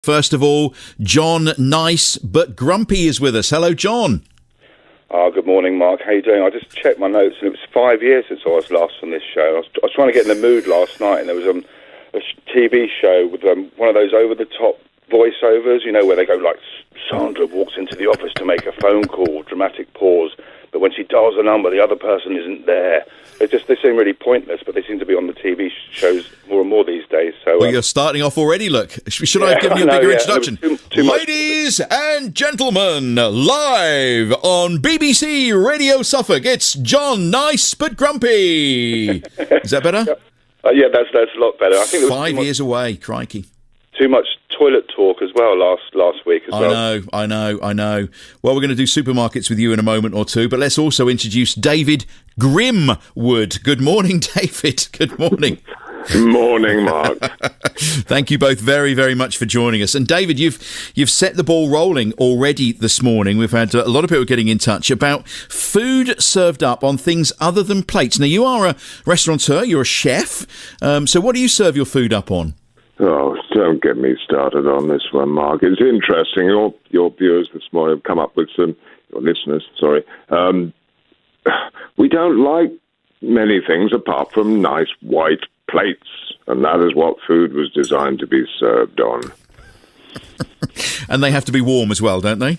First of all, John Nice but Grumpy is with us. Hello, John. Good morning, Mark. How you doing? I just checked my notes, and it was 5 years since I was last on this show. I was trying to get in the mood last night, and there was a TV show with one of those over-the-top voiceovers, you know, where they go like, Sandra walks into the office to make a phone call, dramatic pause, but when she dials the number, the other person isn't there. They seem really pointless, but they seem to be on the TV shows more and more these days. So, well, you're starting off already, look. Should I have given you a bigger introduction? Too Ladies and gentlemen, live on BBC Radio Suffolk, it's John Nice but Grumpy. Is that better? Yeah, that's a lot better. I think there was 5 years away, crikey. Too much toilet talk as well last week as well. I know. Well, we're going to do supermarkets with you in a moment or two, but let's also introduce David Grimwood. Good morning, David. Good morning. Morning, Mark. Thank you both very, very much for joining us. And David, you've set the ball rolling already this morning. We've had a lot of people getting in touch about food served up on things other than plates. Now, you are a restaurateur, you're a chef. So what do you serve your food up on? Oh, don't get me started on this one, Mark. It's interesting. Your viewers this morning have come up with your listeners, sorry. We don't like many things apart from nice white plates, and that is what food was designed to be served on. And they have to be warm as well, don't they?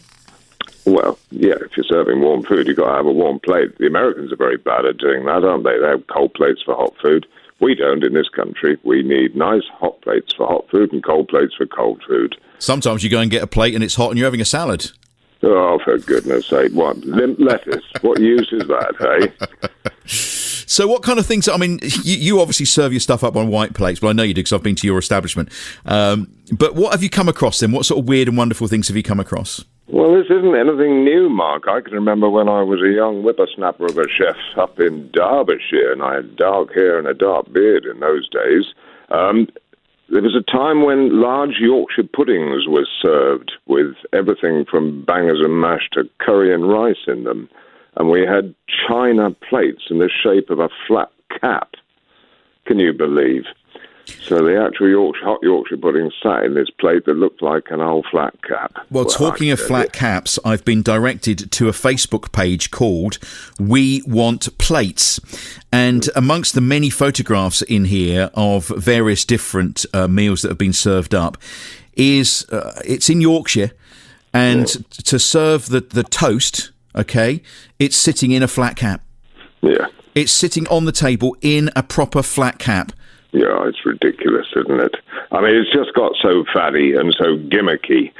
Well, yeah, if you're serving warm food, you've got to have a warm plate. The Americans are very bad at doing that, aren't they? They have cold plates for hot food. We don't in this country. We need nice hot plates for hot food and cold plates for cold food. Sometimes you go and get a plate and it's hot and you're having a salad. Oh, for goodness sake. What? Limp lettuce? What use is that, hey? So what kind of things... I mean, you obviously serve your stuff up on white plates. Well, I know you do because I've been to your establishment. But what have you come across then? What sort of weird and wonderful things have you come across? Well, this isn't anything new, Mark. I can remember when I was a young whippersnapper of a chef up in Derbyshire, and I had dark hair and a dark beard in those days. There was a time when large Yorkshire puddings were served with everything from bangers and mash to curry and rice in them. And we had china plates in the shape of a flat cap. Can you believe? So the actual hot Yorkshire pudding sat in this plate that looked like an old flat cap. Well, talking of flat caps, I've been directed to a Facebook page called We Want Plates. And amongst the many photographs in here of various different meals that have been served up is, it's in Yorkshire, and to serve the toast, okay, it's sitting in a flat cap. Yeah. It's sitting on the table in a proper flat cap. Yeah, it's ridiculous, isn't it? I mean, it's just got so fatty and so gimmicky.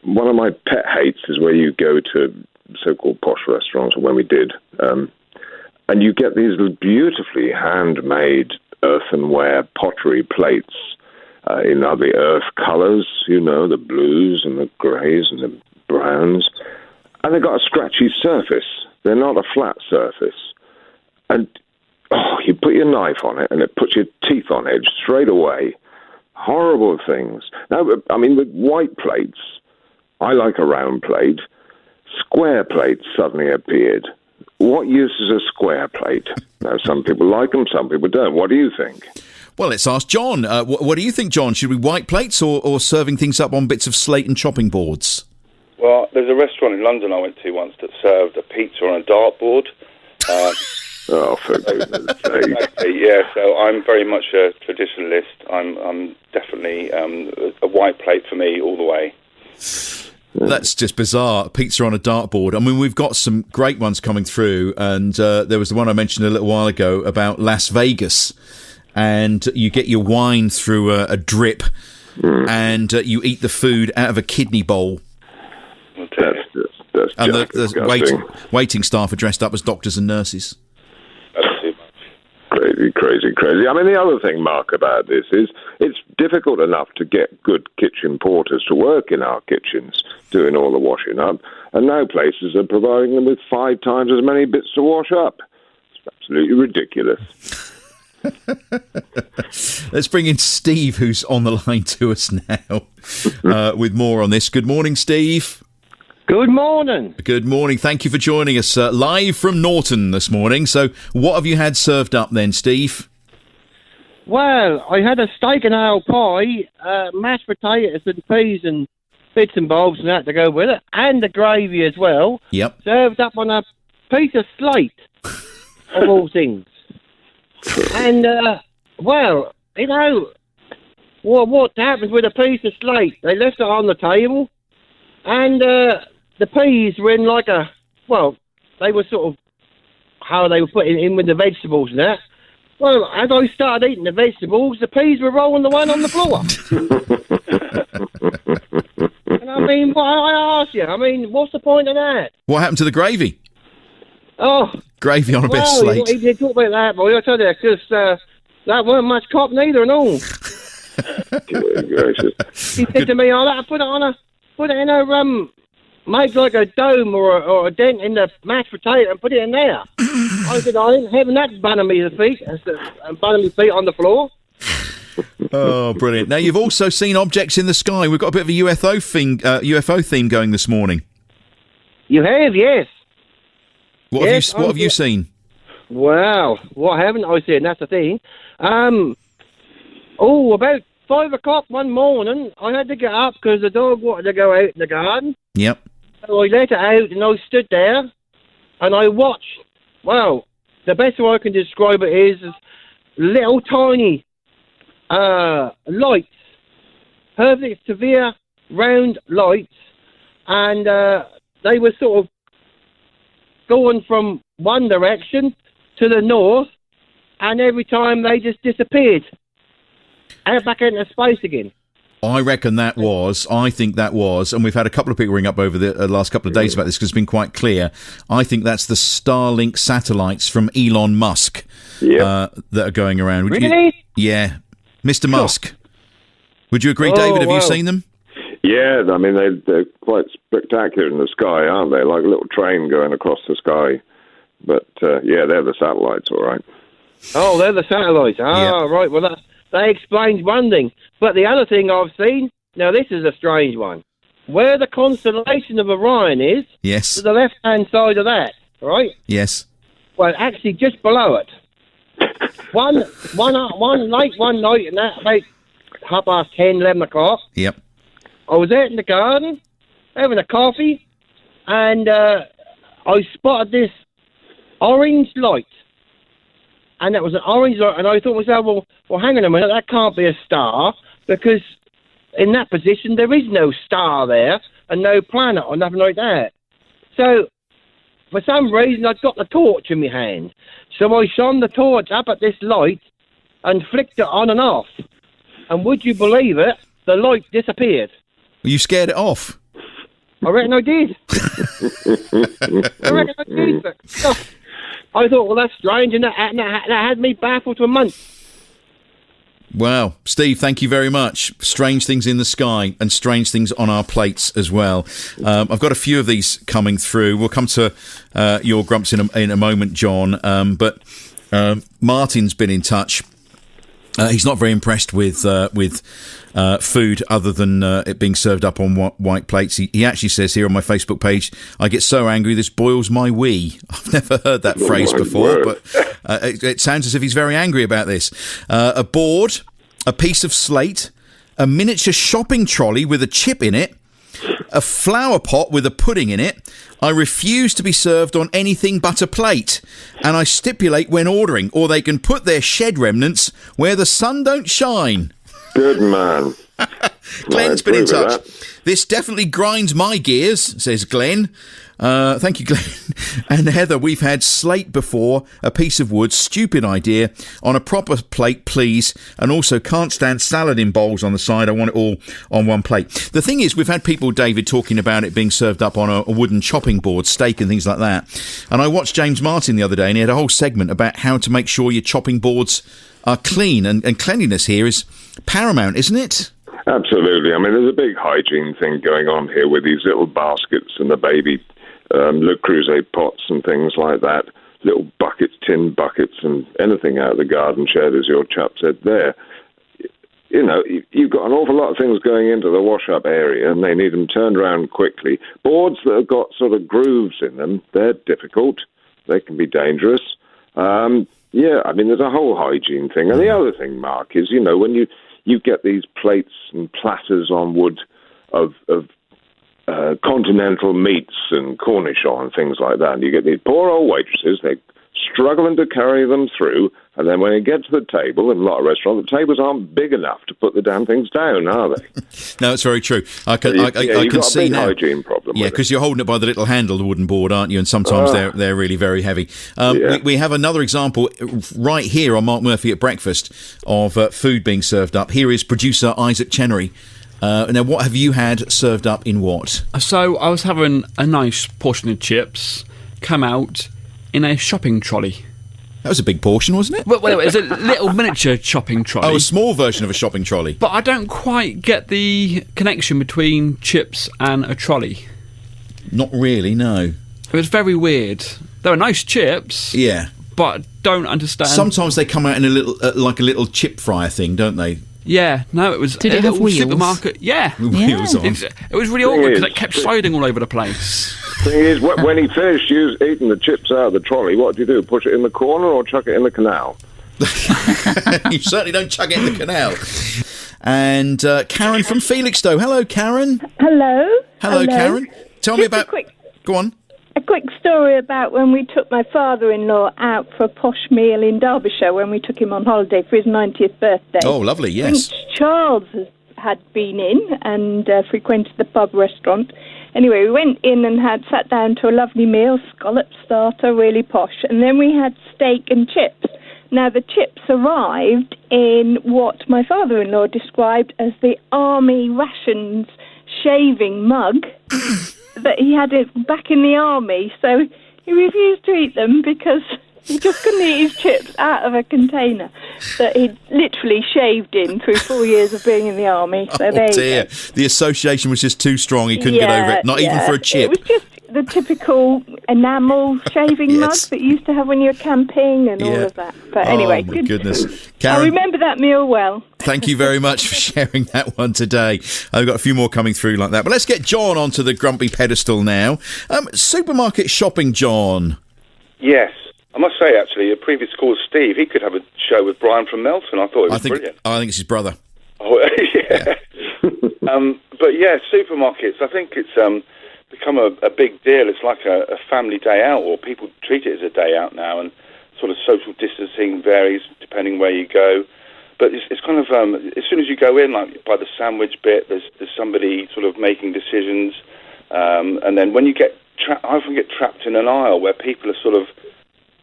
One of my pet hates is where you go to so-called posh restaurants, or when we did, and you get these beautifully handmade earthenware pottery plates in the earth colours, you know, the blues and the greys and the browns, and they've got a scratchy surface. They're not a flat surface. And you put your knife on it, and it puts your teeth on edge straight away. Horrible things. Now, I mean, with white plates, I like a round plate. Square plates suddenly appeared. What use is a square plate? Now, some people like them, some people don't. What do you think? Well, let's ask John. What do you think, John? Should we white plates or serving things up on bits of slate and chopping boards? Well, there's a restaurant in London I went to once that served a pizza on a dartboard. Oh, for goodness sake. Yeah, so I'm very much a traditionalist. I'm definitely a white plate for me all the way. That's just bizarre. Pizza on a dartboard. I mean, we've got some great ones coming through, and there was the one I mentioned a little while ago about Las Vegas, and you get your wine through a drip, and you eat the food out of a kidney bowl. That's and the waiting staff are dressed up as doctors and nurses. Crazy. I mean, the other thing, Mark, about this is it's difficult enough to get good kitchen porters to work in our kitchens doing all the washing up, and now places are providing them with 5 times as many bits to wash up. It's absolutely ridiculous. Let's bring in Steve, who's on the line to us now with more on this. Good morning, Steve. Good morning. Good morning. Thank you for joining us live from Norton this morning. So what have you had served up then, Steve? Well, I had a steak and ale pie, mashed potatoes and peas and bits and bobs and that to go with it, and the gravy as well. Yep. Served up on a piece of slate, of all things. And, well, you know, what happens with a piece of slate? They left it on the table, and the peas were in like a, well, they were sort of how they were putting in with the vegetables and that. Well, as I started eating the vegetables, the peas were rolling the one on the floor. And I mean, what I ask you, I mean, what's the point of that? What happened to the gravy? Oh, Gravy on a bit of slate. You didn't talk about that, boy. I tell you, because that weren't much cop neither, and all. Good gracious. He said to me, "Oh, put it in a make like a dome or a dent in the mashed potato and put it in there." I said, "I ain't having that bun of me feet and bun of me feet on the floor." Oh, brilliant! Now you've also seen objects in the sky. We've got a bit of a UFO theme going this morning. You have, yes. What have you seen? Well, what haven't I seen? That's the thing. About 5 o'clock one morning, I had to get up because the dog wanted to go out in the garden. Yep. So I let it out and I stood there and I watched. Well, the best way I can describe it is little tiny lights, perfect severe round lights, and they were sort of going from one direction to the north, and every time they just disappeared out back into space again. I think that was, and we've had a couple of people ring up over the last couple of days about this because it's been quite clear. I think that's the Starlink satellites from Elon Musk that are going around. Really? Yeah. Mr. Musk. Would you agree, David? Have you seen them? Yeah, I mean, they're quite spectacular in the sky, aren't they? Like a little train going across the sky. But, yeah, they're the satellites, all right. Oh, they're the satellites. Yep. Right. Well, that explains one thing. But the other thing I've seen, now this is a strange one. Where the constellation of Orion is, yes, to the left-hand side of that, right? Yes. Well, actually, just below it. one night, and that about 10:30, 11 o'clock. Yep. I was out in the garden having a coffee, and I spotted this orange light. And that was an orange light, and I thought to myself, well, hang on a minute, that can't be a star, because in that position there is no star there, and no planet or nothing like that. So, for some reason, I'd got the torch in my hand. So I shone the torch up at this light and flicked it on and off. And would you believe it, the light disappeared. Well, you scared it off? I reckon I did. I thought, well, that's strange, and that had me baffled for months. Wow. Steve, thank you very much. Strange things in the sky and strange things on our plates as well. I've got a few of these coming through. We'll come to your grumps in a moment, John. But Martin's been in touch. He's not very impressed with food other than it being served up on white plates. He actually says here on my Facebook page, I get so angry this boils my wee. I've never heard that phrase before, but it sounds as if he's very angry about this. A board, a piece of slate, a miniature shopping trolley with a chip in it, a flower pot with a pudding in it. I refuse to be served on anything but a plate, and I stipulate when ordering, or they can put their shed remnants where the sun don't shine. Good man. Glenn's been in touch. This definitely grinds my gears, says Glenn. Thank you, Glenn. And Heather, we've had slate before, a piece of wood, stupid idea, on a proper plate, please, and also can't stand salad in bowls on the side. I want it all on one plate. The thing is, we've had people, David, talking about it being served up on a wooden chopping board, steak and things like that. And I watched James Martin the other day, and he had a whole segment about how to make sure your chopping boards are clean, and cleanliness here is paramount, isn't it? Absolutely. I mean, there's a big hygiene thing going on here with these little baskets and the baby Le Creuset pots and things like that, little buckets, tin buckets, and anything out of the garden shed, as your chap said there. You know, you've got an awful lot of things going into the wash-up area, and they need them turned around quickly. Boards that have got sort of grooves in them, they're difficult. They can be dangerous. Yeah, I mean, there's a whole hygiene thing. And the other thing, Mark, is, when you get these plates and platters on wood of continental meats and cornichon and things like that, and you get these poor old waitresses, they're struggling to carry them through, and then when you get to the table, in a lot of restaurants, the tables aren't big enough to put the damn things down, are they? No, it's very true. I can you've got see a big now. hygiene problem. Yeah, because you're holding it by the little handle, the wooden board, aren't you? And sometimes they're really very heavy. We have another example right here on Mark Murphy at Breakfast of food being served up. Here is producer Isaac Chenery. Now, what have you had served up in what? So I was having a nice portion of chips come out in a shopping trolley. That was a big portion, wasn't it? Well, it was a little miniature shopping trolley. Oh, a small version of a shopping trolley. But I don't quite get the connection between chips and a trolley. Not really, no. It was very weird. They were nice chips. Yeah. But I don't understand. Sometimes they come out in a little, like a little chip fryer thing, don't they? Yeah, no, it was Did a it have little wheels? Supermarket. Yeah. Wheels on. It was really awkward because it kept sliding all over the place. Thing is, when he finished eating the chips out of the trolley, what do you do? Push it in the corner or chuck it in the canal? You certainly don't chuck it in the canal. And Karen from Felixstowe. Hello, Karen. Hello. Hello, Karen. Tell me about... Go on. A quick story about when we took my father-in-law out for a posh meal in Derbyshire when we took him on holiday for his 90th birthday. Oh, lovely, yes. Prince Charles had been in and frequented the pub restaurant. Anyway, we went in and sat down to a lovely meal, scallop starter, really posh, and then we had steak and chips. Now, the chips arrived in what my father-in-law described as the army rations shaving mug that he had it back in the army, so he refused to eat them because he just couldn't eat his chips out of a container that he'd literally shaved in through 4 years of being in the army. So there you go. The association was just too strong. He couldn't get over it, not even for a chip. It was just the typical enamel shaving mug that you used to have when you were camping and all of that. But anyway, my goodness. I Karen, remember that meal well. thank you very much for sharing that one today. I've got a few more coming through like that. But let's get John onto the grumpy pedestal now. Supermarket shopping, John. Yes. I must say, actually, a previous caller, Steve, he could have a show with Brian from Melton. I thought it was brilliant. I think it's his brother. Oh, yeah. But yeah, supermarkets, I think it's become a big deal. It's like a family day out, or people treat it as a day out now, and sort of social distancing varies depending where you go. But it's kind of, as soon as you go in, like by the sandwich bit, there's somebody sort of making decisions. And then when you get I often get trapped in an aisle where people are sort of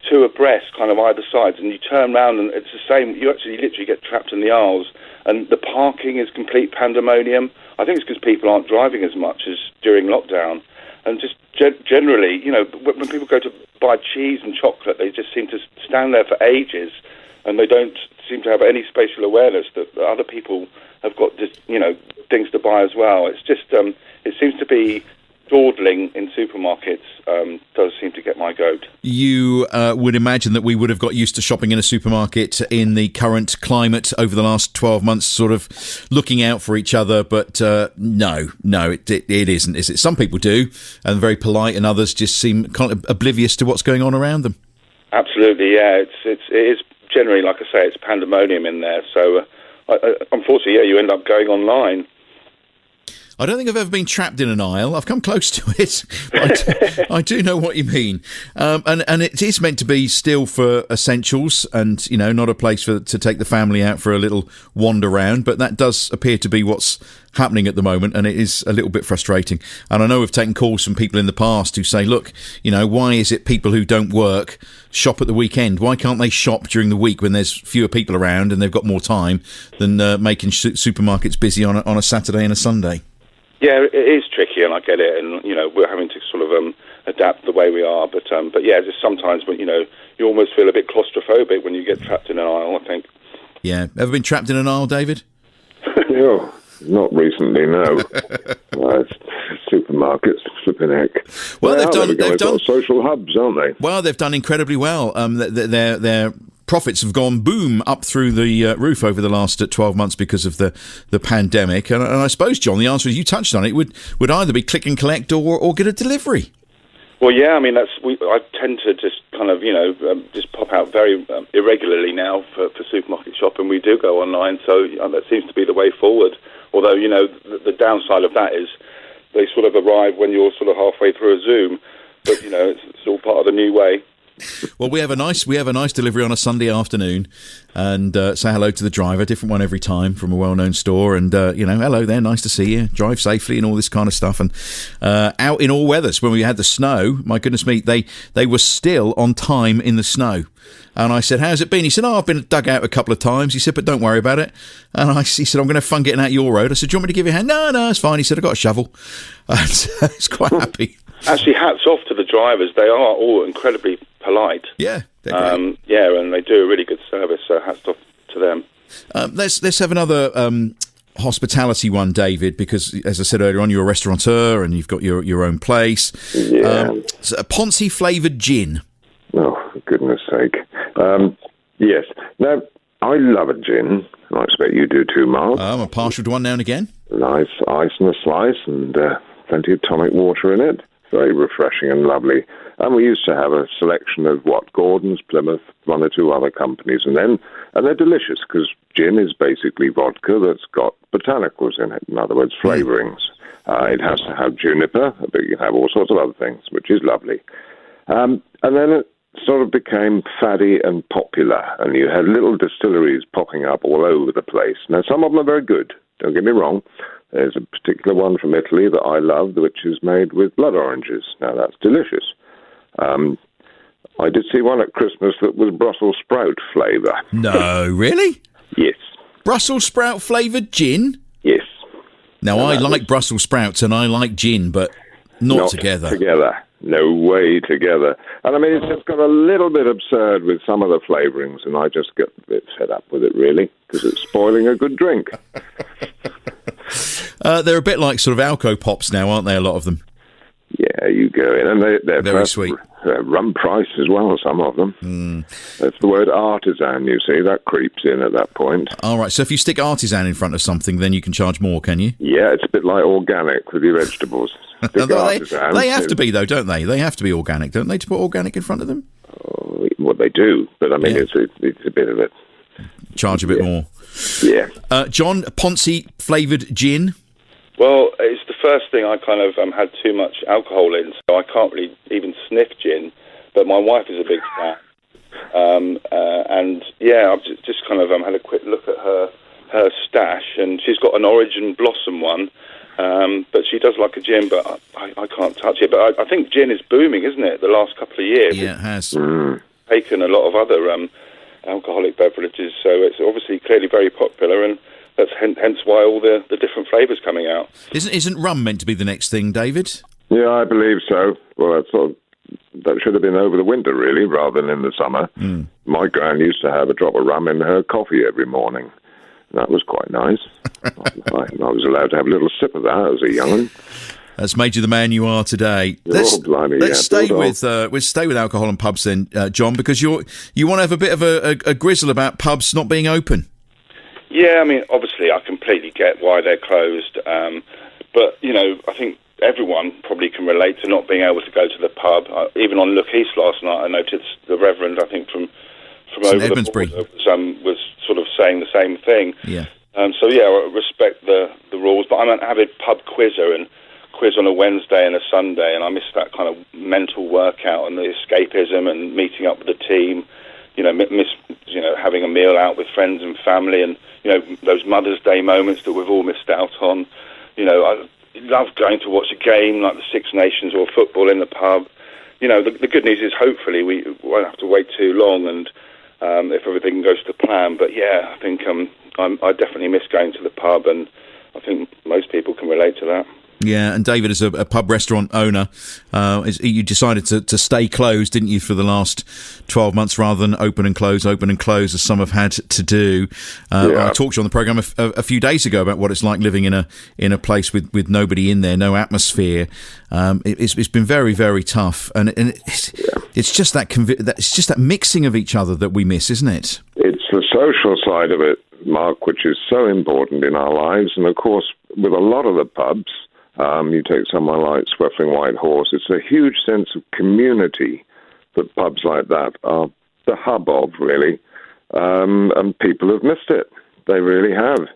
two abreast, kind of either sides, and you turn around and it's the same. You actually literally get trapped in the aisles, and the parking is complete pandemonium. I think it's because people aren't driving as much as during lockdown, and just generally, when people go to buy cheese and chocolate, they just seem to stand there for ages, and they don't seem to have any spatial awareness that other people have got things to buy as well. It's just it seems to be dawdling in supermarkets does seem to get my goat. You would imagine that we would have got used to shopping in a supermarket in the current climate over the last 12 months, sort of looking out for each other, but no, it isn't, is it? Some people do, and very polite, and others just seem kind of oblivious to what's going on around them. Absolutely, yeah. It is generally, like I say, it's pandemonium in there, so unfortunately, yeah, you end up going online. I don't think I've ever been trapped in an aisle. I've come close to it. I do know what you mean. And it is meant to be still for essentials and, not a place to take the family out for a little wander round. But that does appear to be what's happening at the moment, and it is a little bit frustrating. And I know we've taken calls from people in the past who say, look, why is it people who don't work shop at the weekend? Why can't they shop during the week when there's fewer people around and they've got more time than making supermarkets busy on a Saturday and a Sunday? Yeah, it is tricky, and I get it, and we're having to sort of adapt the way we are. But yeah, just sometimes when you almost feel a bit claustrophobic when you get trapped in an aisle, I think. Yeah, ever been trapped in an aisle, David? No, not recently. No. Supermarkets, flipping heck. Well, they've done social hubs, aren't they? Well, they've done incredibly well. Their profits have gone boom up through the roof over the last 12 months because of the pandemic. And I suppose, John, the answer is, you touched on it, would either be click and collect or get a delivery. Well, yeah, I mean, I tend to just kind of, just pop out very irregularly now for supermarket shopping. We do go online, so that seems to be the way forward. Although, the downside of that is they sort of arrive when you're sort of halfway through a Zoom. But, it's all part of the new way. Well, we have a nice delivery on a Sunday afternoon, and say hello to the driver, different one every time from a well-known store, and hello there, nice to see you, drive safely, and all this kind of stuff. And out in all weathers, when we had the snow, my goodness me, they were still on time in the snow. And I said, "How's it been?" He said, "I've been dug out a couple of times." He said, "But don't worry about it." And he said, "I'm going to have fun getting out your road." I said, "Do you want me to give you a hand?" No, it's fine. He said, "I've got a shovel." And he's quite happy. Actually, hats off to the drivers. They are all incredibly polite. Yeah, they're great. And they do a really good service, so hats off to them. Let's have another hospitality one, David, because, as I said earlier on, you're a restaurateur and you've got your own place. Yeah. So a Ponzi-flavoured gin. Oh, for goodness sake. Yes. Now, I love a gin. I expect you do too, Mark. I'm a partial to one now and again. Nice ice and a slice and plenty of tonic water in it. Very refreshing and lovely. And we used to have a selection of Gordon's, Plymouth, one or two other companies, and they're delicious because gin is basically vodka that's got botanicals in it. In other words, flavourings. It has to have juniper, but you can have all sorts of other things, which is lovely. And then it sort of became faddy and popular, and you had little distilleries popping up all over the place. Now, some of them are very good. Don't get me wrong. There's a particular one from Italy that I love, which is made with blood oranges. Now, that's delicious. I did see one at Christmas that was Brussels sprout flavour. No, really? Yes. Brussels sprout flavoured gin? Yes. Now, I like Brussels sprouts and I like gin, but not together. No way together. And I mean, it's just got a little bit absurd with some of the flavourings, and I just get a bit fed up with it, really, because it's spoiling a good drink. They're a bit like sort of Alco Pops now, aren't they, a lot of them? Yeah, you go in, and they're very sweet. Rum price as well, some of them. That's the word artisan, you see. That creeps in at that point. All right, so if you stick artisan in front of something, then you can charge more, can you? Yeah, it's a bit like organic with your vegetables. They have to be, though, don't they? They have to be organic, don't they, to put organic in front of them? Oh, well, they do, but I mean, it's a bit of it. Charge a bit more. Yeah. John, Ponzi-flavoured gin? Well, it's the first thing I kind of had too much alcohol in, so I can't really even sniff gin. But my wife is a big fan, and yeah, I've just kind of had a quick look at her stash, and she's got an Origin Blossom one, but she does like a gin, but I can't touch it. But I think gin is booming, isn't it? The last couple of years, yeah, it has taken a lot of other alcoholic beverages, so it's obviously clearly very popular and. That's hence why all the different flavours coming out. Isn't rum meant to be the next thing, David? Yeah, I believe so. Well, that should have been over the winter, really, rather than in the summer. My gran used to have a drop of rum in her coffee every morning. That was quite nice. I was allowed to have a little sip of that as a young'un. That's made you the man you are today. Let's stay with alcohol and pubs then, John, because you want to have a bit of a grizzle about pubs not being open. Yeah, I mean, obviously, I completely get why they're closed, but I think everyone probably can relate to not being able to go to the pub. Even on Look East last night, I noticed the Reverend, I think from over Edmondsbury, the border, was sort of saying the same thing. Yeah. So yeah, I respect the rules, but I'm an avid pub quizzer and quiz on a Wednesday and a Sunday, and I miss that kind of mental workout and the escapism and meeting up with the team. Miss having a meal out with friends and family, and those Mother's Day moments that we've all missed out on. I love going to watch a game like the Six Nations or football in the pub. The good news is hopefully we won't have to wait too long, and if everything goes to plan. But yeah, I think I definitely miss going to the pub, and I think most people can relate to that. Yeah, and David, as a pub restaurant owner, you decided to stay closed, didn't you, for the last 12 months rather than open and close, as some have had to do. I talked to you on the programme a few days ago about what it's like living in a place with nobody in there, no atmosphere. It's been very, very tough, and it's just that mixing of each other that we miss, isn't it? It's the social side of it, Mark, which is so important in our lives, and of course, with a lot of the pubs, You take someone like Swaffling White Horse. It's a huge sense of community that pubs like that are the hub of, really. And people have missed it. They really have.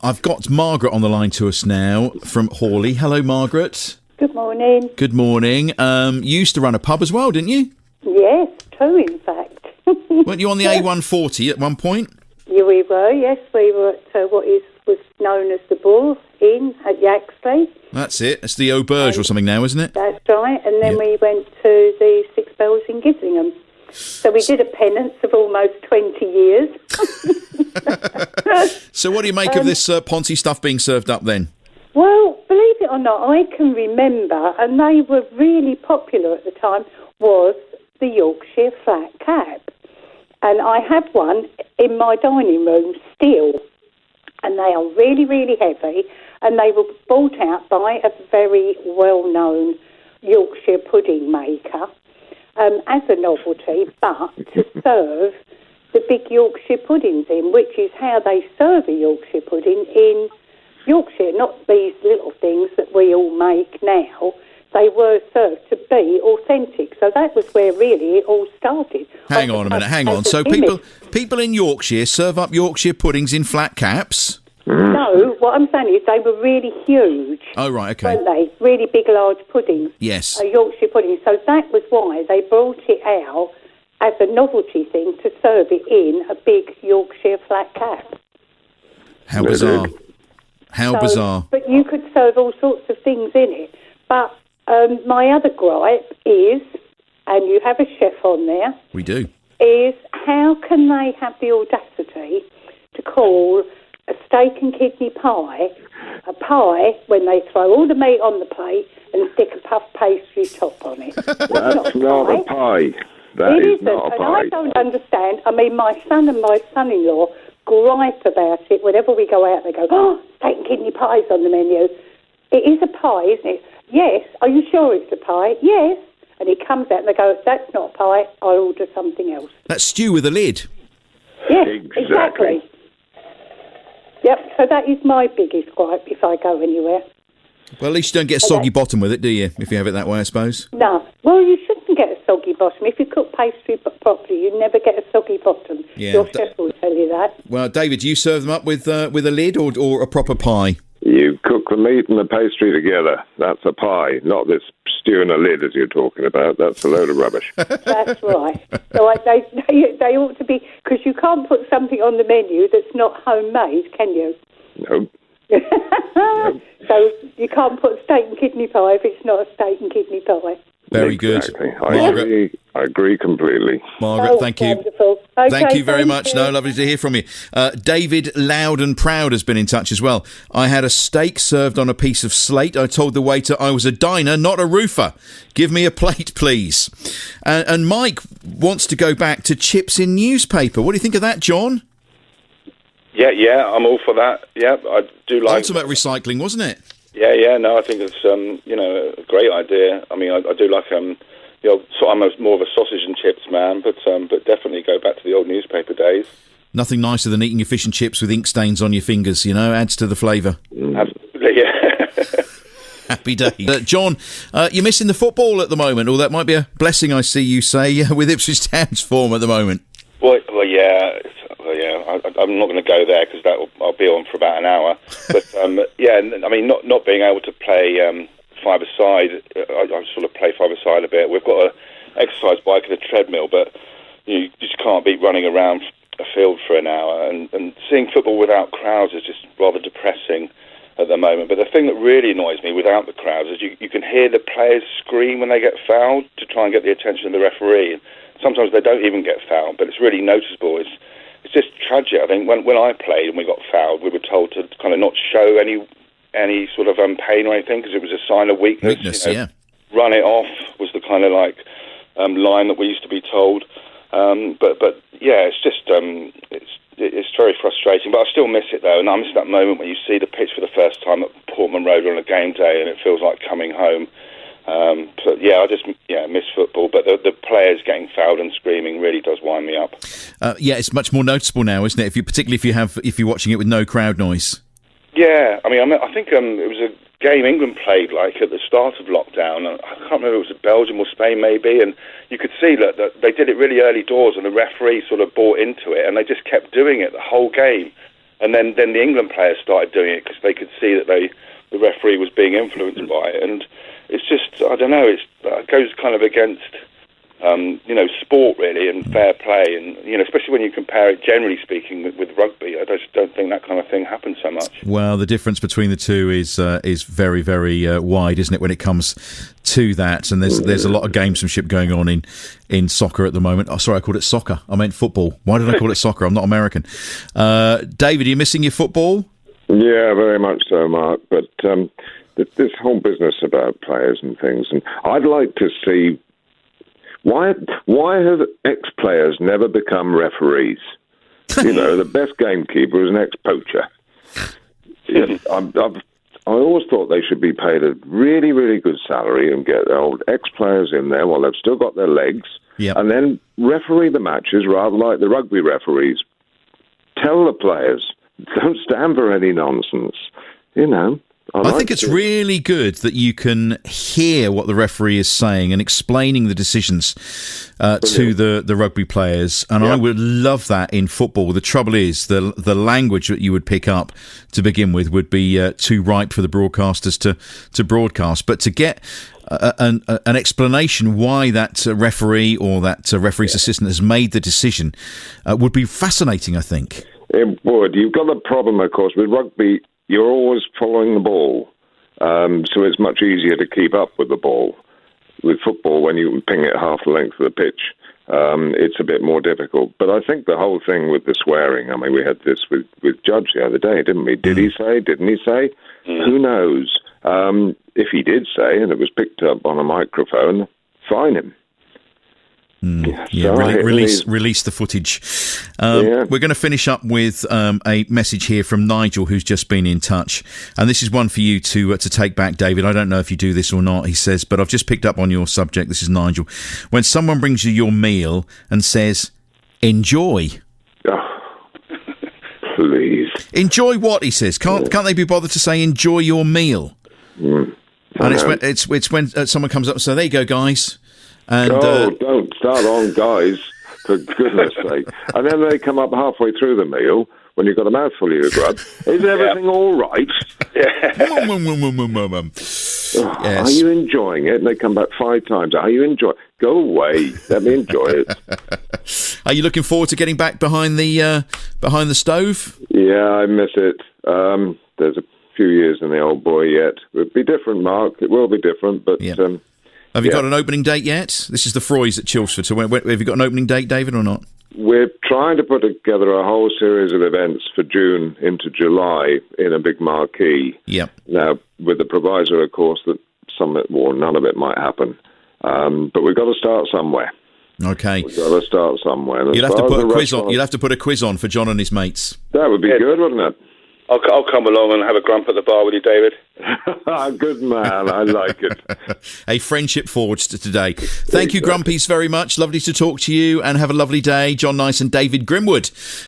I've got Margaret on the line to us now from Hawley. Hello, Margaret. Good morning. Good morning. You used to run a pub as well, didn't you? Yes, two in fact. Weren't you on the A140 at one point? Yeah, we were, yes. We were at was known as the Bull Inn at Yaxley. That's it. It's the Auberge or something now, isn't it? That's right. And then we went to the Six Bells in Gidlingham. So we did a penance of almost 20 years. So what do you make of this Ponzi stuff being served up then? Well, believe it or not, I can remember, and they were really popular at the time, was the Yorkshire flat cap. And I have one in my dining room still. And they are really, really heavy. And they were bought out by a very well-known Yorkshire pudding maker as a novelty, but to serve the big Yorkshire puddings in, which is how they serve a Yorkshire pudding in Yorkshire, not these little things that we all make now. They were served to be authentic. So that was where really it all started. Hang on a minute, hang on. So people in Yorkshire serve up Yorkshire puddings in flat caps? No, what I'm saying is they were really huge. Oh, right, okay. Weren't they? Really big, large puddings. Yes. Yorkshire puddings. So that was why they brought it out as a novelty thing to serve it in a big Yorkshire flat cap. How bizarre. How bizarre. But you could serve all sorts of things in it. But my other gripe is, and you have a chef on there. We do. Is how can they have the audacity to call a steak and kidney pie a pie when they throw all the meat on the plate and stick a puff pastry top on it? That's not a pie. That it is isn't, not a and pie. I don't understand. I mean, my son and my son-in-law gripe about it. Whenever we go out, they go, "Oh, steak and kidney pie's on the menu." It is a pie, isn't it? Yes. Are you sure it's a pie? Yes. And he comes out and they go, "That's not a pie. I'll order something else." That's stew with a lid. Yes, exactly. Yep, so that is my biggest gripe if I go anywhere. Well, at least you don't get a soggy bottom with it, do you? If you have it that way, I suppose. No. Well, you shouldn't get a soggy bottom. If you cook pastry properly, you never get a soggy bottom. Yeah, Your chef will tell you that. Well, David, do you serve them up with a lid or a proper pie? You cook the meat and the pastry together. That's a pie, not this stew in a lid as you're talking about. That's a load of rubbish. That's right. So they ought to be, because you can't put something on the menu that's not homemade, can you? No. So you can't put steak and kidney pie if it's not a steak and kidney pie. Very exactly. good. I agree completely. Margaret, thank you. Wonderful. Okay, Thank you very much. you. No, lovely to hear from you. David Loud and Proud has been in touch as well. I had a steak served on a piece of slate. I told the waiter I was a diner, not a roofer. Give me a plate, please. And Mike wants to go back to chips in newspaper. What do you think of that, John? Yeah, I'm all for that. Yeah, I do like... Ultimate recycling, wasn't it? Yeah, no, I think it's, a great idea. I mean, I do like, so I'm more of a sausage and chips man, but definitely go back to the old newspaper days. Nothing nicer than eating your fish and chips with ink stains on your fingers, adds to the flavour. Absolutely, yeah. Happy days. John, you're missing the football at the moment, or that might be a blessing, I see you say, with Ipswich Town's form at the moment. Well, yeah. I'm not going to go there because I'll be on for about an hour. But I mean, not being able to play five-a-side, I sort of play five-a-side a bit. We've got an exercise bike and a treadmill, but you just can't beat running around a field for an hour. And seeing football without crowds is just rather depressing at the moment. But the thing that really annoys me without the crowds is you can hear the players scream when they get fouled to try and get the attention of the referee. And sometimes they don't even get fouled, but it's really noticeable. It's just tragic. I think when I played and we got fouled, we were told to kind of not show any sort of pain or anything because it was a sign of weakness. Yeah. Run it off was the kind of line that we used to be told. But yeah, it's just it's very frustrating. But I still miss it though, and I miss that moment when you see the pitch for the first time at Portman Road on a game day, and it feels like coming home. But yeah, I just miss football. But the players getting fouled and screaming really does wind me up. Yeah, it's much more noticeable now, isn't it? Particularly if you're watching it with no crowd noise. Yeah, I think it was a game England played like at the start of lockdown. I can't remember if it was Belgium or Spain maybe, and you could see that they did it really early doors, and the referee sort of bought into it, and they just kept doing it the whole game. And then the England players started doing it because they could see that the referee was being influenced by it, and it's just, I don't know, it goes kind of against sport really, and fair play, and especially when you compare it, generally speaking, with rugby. I just don't think that kind of thing happens so much. Well, the difference between the two is very, very wide, isn't it, when it comes to that? And there's a lot of gamesmanship going on in soccer at the moment. Oh, sorry, I called it soccer. I meant football. Why did I call it soccer? I'm not American. David, are you missing your football? Yeah, very much so, Mark. But this whole business about players and things, and I'd like to see why have ex-players never become referees? The best gamekeeper is an ex-poacher. I always thought they should be paid a really, really good salary and get their old ex-players in there while they've still got their legs, and then referee the matches rather like the rugby referees. Tell the players, don't stand for any nonsense. I think it's really good that you can hear what the referee is saying and explaining the decisions to the rugby players, and I would love that in football. The trouble is the language that you would pick up to begin with would be too ripe for the broadcasters to broadcast. But to get an explanation why that referee or that referee's assistant has made the decision would be fascinating, I think. It would. You've got the problem, of course, with rugby. You're always following the ball, so it's much easier to keep up with the ball. With football, when you ping it half the length of the pitch, it's a bit more difficult. But I think the whole thing with the swearing, we had this with Judge the other day, didn't we? Did he say? Didn't he say? Who knows? If he did say, and it was picked up on a microphone, fine him. Release the footage. We're going to finish up with a message here from Nigel, who's just been in touch, and this is one for you to take back, David. I don't know if you do this or not, he says, but I've just picked up on your subject. This is Nigel. When someone brings you your meal and says, enjoy. Please. Enjoy what, he says. Can't they be bothered to say enjoy your meal? And it's when someone comes up and says, there you go, guys. And, don't start on, guys, for goodness sake. And then they come up halfway through the meal when you've got a mouthful of your grub. Is everything all right? Yes. Are you enjoying it? And they come back 5 times. Are you enjoying it? Go away. Let me enjoy it. Are you looking forward to getting back behind the stove? Yeah, I miss it. There's a few years in the old boy yet. It'll be different, Mark. It will be different, but... Yeah. Have you got an opening date yet? This is the Froys at Chilsford. So have you got an opening date, David, or not? We're trying to put together a whole series of events for June into July in a big marquee. Yep. Now, with the proviso, of course, that none of it might happen. But we've got to start somewhere. Okay. We've got to start somewhere. You'd have to put a quiz on. You'd have to put a quiz on for John and his mates. That would be good, wouldn't it? I'll come along and have a grump at the bar with you, David. Good man, I like it. A friendship forged today. Thank you, Grumpies, very much. Lovely to talk to you, and have a lovely day. John Nice and David Grimwood.